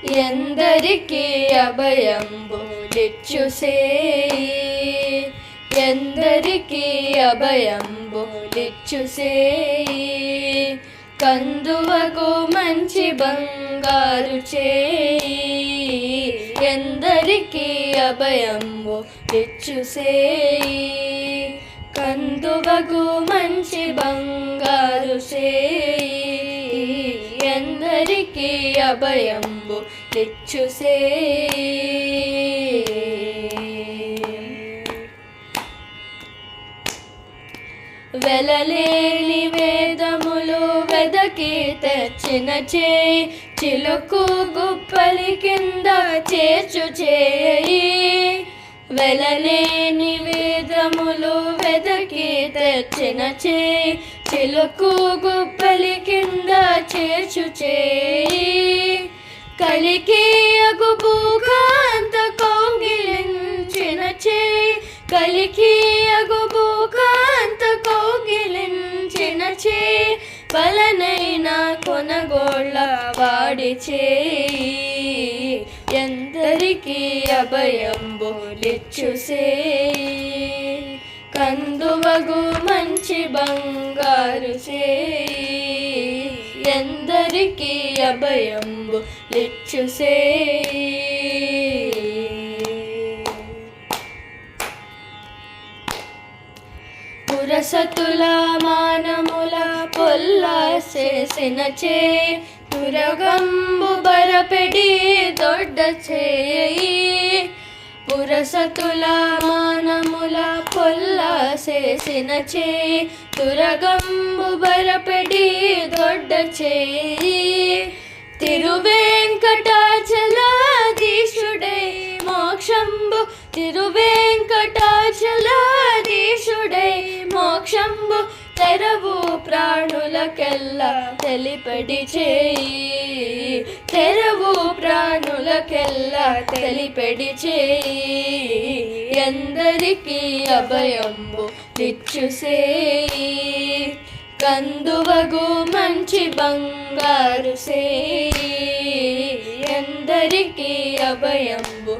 ఎందరికీ అభయంబులిచ్చుసేయి ఎందరికీ అభయంబులిచ్చుసేయి కందువకు మంచి బంగారు చేయి ఎందరికీ అభయంబులిచ్చుసేయి కందువకు మంచి బంగారు చేయి ఎందరికీ అభయంబులిచ్చుసేయి వెలలేని వేదములు వెదకి తెచ్చిన చేయి చిలుకు గుప్పలి కింద చేర్చు చేయి వెలలేని వేదములు వెదకి తెచ్చిన చేయి చిలుకు గుప్పలి కింద చేర్చు చేయి కలికి అగు భూకాంత కౌగిలించిన చేయి కలికి అగు భూకాంత కౌగిలించిన చేయి బలనైనా కొనగోళ్ళ వాడి చేయి ఎందరికీ అభయంబులిచ్చుసేయి కందువగు మంచి బంగారు చేయి ఎందరికీ అభయంబులిచ్చుసేయి పురసతుల మానముల పొల్ల చేసిన చేయి తురగంబు బరపెడి దొడ్డ చేయి పురసతుల మానముల పొల్ల చేసిన చేయి తురగంబు బరపెడి దొడ్డ చేయి తిరువేంకటాచలాధీశుడై మోక్షంబు తిరువేంకటాచలాధీశుడై మోక్షంబు తెరవు ప్రాణులకెల్లా తెలిపడి చేయి తెరవు ప్రాణులకెల్లా తెలిపడి చేయి ఎందరికీ అభయంబులిచ్చుసేయి కందువగు మంచి బంగారు సేయి ఎందరికీ అభయంబులిచ్చుసేయి